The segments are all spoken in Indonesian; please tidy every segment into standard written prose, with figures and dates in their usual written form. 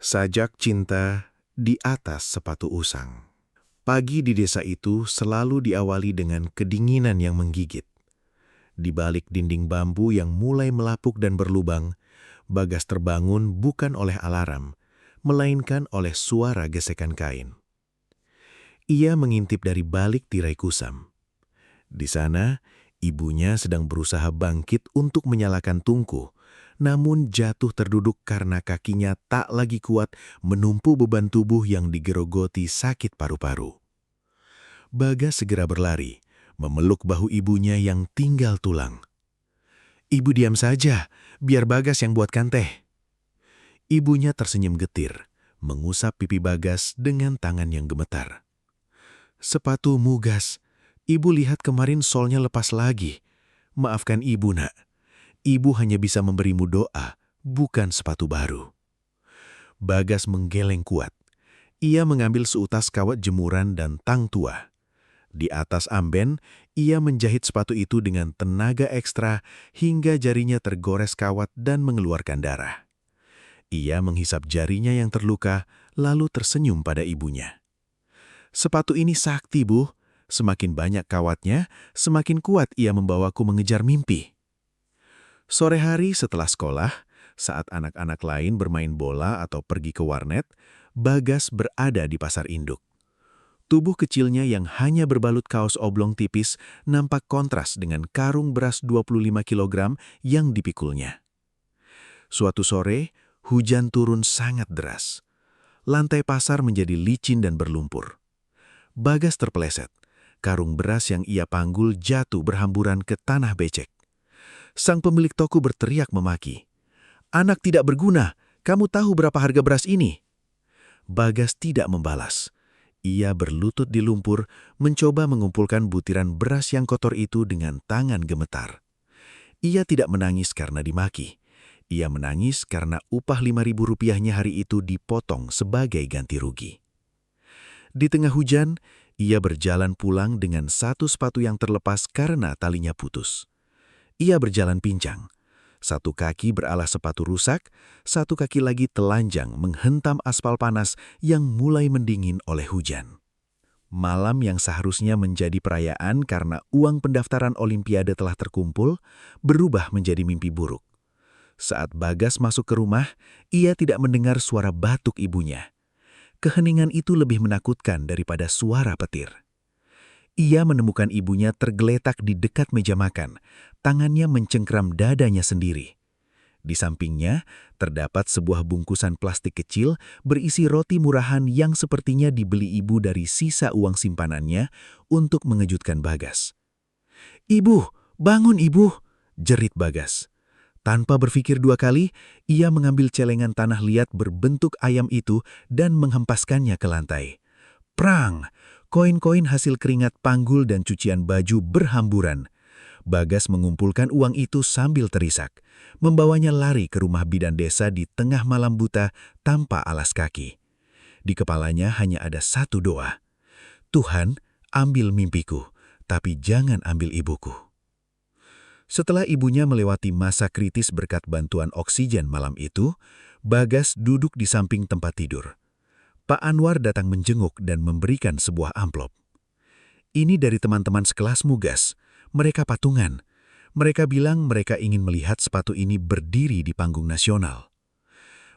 Sajak cinta di atas sepatu usang. Pagi di desa itu selalu diawali dengan kedinginan yang menggigit. Di balik dinding bambu yang mulai melapuk dan berlubang, Bagas terbangun bukan oleh alarm, melainkan oleh suara gesekan kain. Ia mengintip dari balik tirai kusam. Di sana, ibunya sedang berusaha bangkit untuk menyalakan tungku, namun jatuh terduduk karena kakinya tak lagi kuat menumpu beban tubuh yang digerogoti sakit paru-paru. Bagas segera berlari, memeluk bahu ibunya yang tinggal tulang. "Ibu diam saja, biar Bagas yang buatkan teh." Ibunya tersenyum getir, mengusap pipi Bagas dengan tangan yang gemetar. "Sepatumu, Gas. Ibu lihat kemarin solnya lepas lagi. Maafkan ibu, nak. Ibu hanya bisa memberimu doa, bukan sepatu baru." Bagas menggeleng kuat. Ia mengambil seutas kawat jemuran dan tang tua. Di atas amben, ia menjahit sepatu itu dengan tenaga ekstra hingga jarinya tergores kawat dan mengeluarkan darah. Ia menghisap jarinya yang terluka, lalu tersenyum pada ibunya. "Sepatu ini sakti, Bu. Semakin banyak kawatnya, semakin kuat ia membawaku mengejar mimpi." Sore hari setelah sekolah, saat anak-anak lain bermain bola atau pergi ke warnet, Bagas berada di pasar induk. Tubuh kecilnya yang hanya berbalut kaos oblong tipis nampak kontras dengan karung beras 25 kilogram yang dipikulnya. Suatu sore, hujan turun sangat deras. Lantai pasar menjadi licin dan berlumpur. Bagas terpeleset. Karung beras yang ia panggul jatuh berhamburan ke tanah becek. Sang pemilik toko berteriak memaki. "Anak tidak berguna, kamu tahu berapa harga beras ini?" Bagas tidak membalas. Ia berlutut di lumpur, mencoba mengumpulkan butiran beras yang kotor itu dengan tangan gemetar. Ia tidak menangis karena dimaki. Ia menangis karena upah Rp5.000-nya hari itu dipotong sebagai ganti rugi. Di tengah hujan, ia berjalan pulang dengan satu sepatu yang terlepas karena talinya putus. Ia berjalan pincang. Satu kaki beralas sepatu rusak, satu kaki lagi telanjang menghentam aspal panas yang mulai mendingin oleh hujan. Malam yang seharusnya menjadi perayaan karena uang pendaftaran Olimpiade telah terkumpul, berubah menjadi mimpi buruk. Saat Bagas masuk ke rumah, ia tidak mendengar suara batuk ibunya. Keheningan itu lebih menakutkan daripada suara petir. Ia menemukan ibunya tergeletak di dekat meja makan, tangannya mencengkram dadanya sendiri. Di sampingnya, terdapat sebuah bungkusan plastik kecil berisi roti murahan yang sepertinya dibeli ibu dari sisa uang simpanannya untuk mengejutkan Bagas. "Ibu, bangun ibu!" jerit Bagas. Tanpa berpikir dua kali, ia mengambil celengan tanah liat berbentuk ayam itu dan menghempaskannya ke lantai. Prang! Koin-koin hasil keringat panggul dan cucian baju berhamburan. Bagas mengumpulkan uang itu sambil terisak, membawanya lari ke rumah bidan desa di tengah malam buta tanpa alas kaki. Di kepalanya hanya ada satu doa. "Tuhan, ambil mimpiku, tapi jangan ambil ibuku." Setelah ibunya melewati masa kritis berkat bantuan oksigen malam itu, Bagas duduk di samping tempat tidur. Pak Anwar datang menjenguk dan memberikan sebuah amplop. "Ini dari teman-teman sekelasmu, Gas. Mereka patungan. Mereka bilang mereka ingin melihat sepatu ini berdiri di panggung nasional."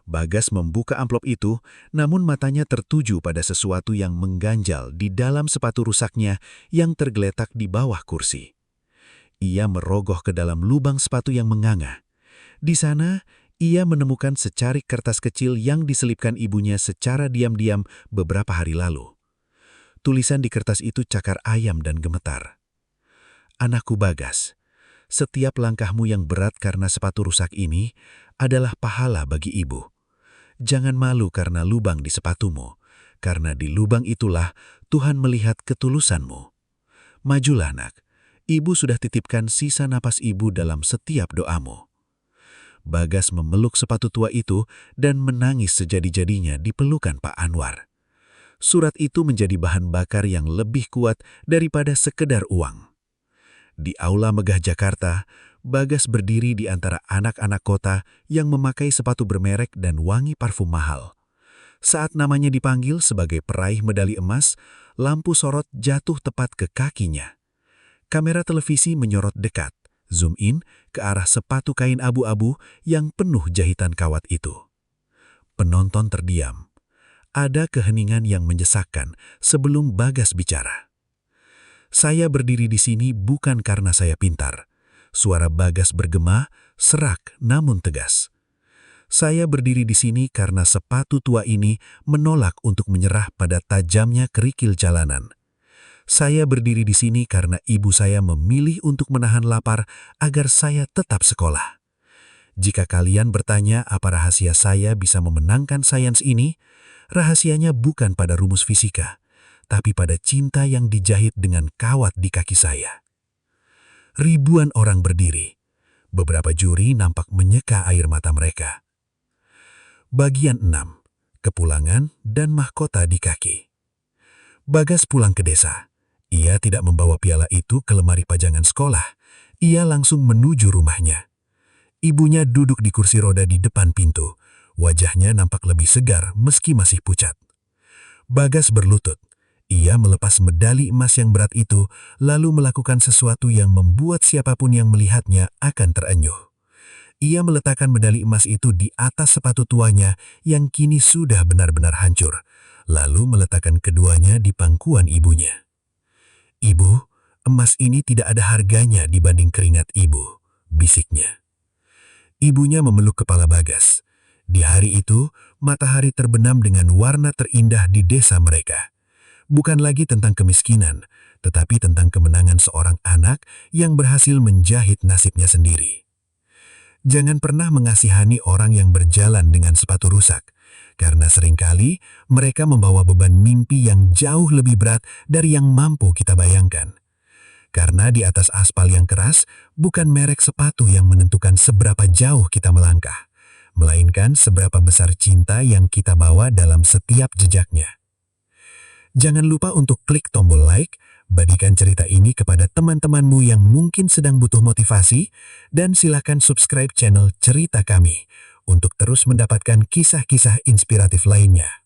Bagas membuka amplop itu, namun matanya tertuju pada sesuatu yang mengganjal di dalam sepatu rusaknya yang tergeletak di bawah kursi. Ia merogoh ke dalam lubang sepatu yang menganga. Di sana, ia menemukan secarik kertas kecil yang diselipkan ibunya secara diam-diam beberapa hari lalu. Tulisan di kertas itu cakar ayam dan gemetar. "Anakku Bagas, setiap langkahmu yang berat karena sepatu rusak ini adalah pahala bagi ibu. Jangan malu karena lubang di sepatumu, karena di lubang itulah Tuhan melihat ketulusanmu. Majulah, nak. Ibu sudah titipkan sisa napas ibu dalam setiap doamu." Bagas memeluk sepatu tua itu dan menangis sejadi-jadinya di pelukan Pak Anwar. Surat itu menjadi bahan bakar yang lebih kuat daripada sekedar uang. Di Aula Megah Jakarta, Bagas berdiri di antara anak-anak kota yang memakai sepatu bermerek dan wangi parfum mahal. Saat namanya dipanggil sebagai peraih medali emas, lampu sorot jatuh tepat ke kakinya. Kamera televisi menyorot dekat, zoom in ke arah sepatu kain abu-abu yang penuh jahitan kawat itu. Penonton terdiam. Ada keheningan yang menyesakkan sebelum Bagas bicara. Saya berdiri di sini bukan karena saya pintar. Suara Bagas bergema, serak namun tegas. Saya berdiri di sini karena sepatu tua ini menolak untuk menyerah pada tajamnya kerikil jalanan. Saya berdiri di sini karena ibu saya memilih untuk menahan lapar agar saya tetap sekolah. Jika kalian bertanya apa rahasia saya bisa memenangkan sains ini, rahasianya bukan pada rumus fisika, tapi pada cinta yang dijahit dengan kawat di kaki saya. Ribuan orang berdiri. Beberapa juri nampak menyeka air mata mereka. Bagian 6. Kepulangan dan mahkota di kaki. Bagas pulang ke desa. Ia tidak membawa piala itu ke lemari pajangan sekolah. Ia langsung menuju rumahnya. Ibunya duduk di kursi roda di depan pintu. Wajahnya nampak lebih segar meski masih pucat. Bagas berlutut. Ia melepas medali emas yang berat itu, lalu melakukan sesuatu yang membuat siapapun yang melihatnya akan terenyuh. Ia meletakkan medali emas itu di atas sepatu tuanya yang kini sudah benar-benar hancur, lalu meletakkan keduanya di pangkuan ibunya. "Ibu, emas ini tidak ada harganya dibanding keringat ibu," bisiknya. Ibunya memeluk kepala Bagas. Di hari itu, matahari terbenam dengan warna terindah di desa mereka. Bukan lagi tentang kemiskinan, tetapi tentang kemenangan seorang anak yang berhasil menjahit nasibnya sendiri. Jangan pernah mengasihani orang yang berjalan dengan sepatu rusak, karena seringkali mereka membawa beban mimpi yang jauh lebih berat dari yang mampu kita bayangkan. Karena di atas aspal yang keras, bukan merek sepatu yang menentukan seberapa jauh kita melangkah, melainkan seberapa besar cinta yang kita bawa dalam setiap jejaknya. Jangan lupa untuk klik tombol like, bagikan cerita ini kepada teman-temanmu yang mungkin sedang butuh motivasi, dan silakan subscribe channel Cerita Kami untuk terus mendapatkan kisah-kisah inspiratif lainnya.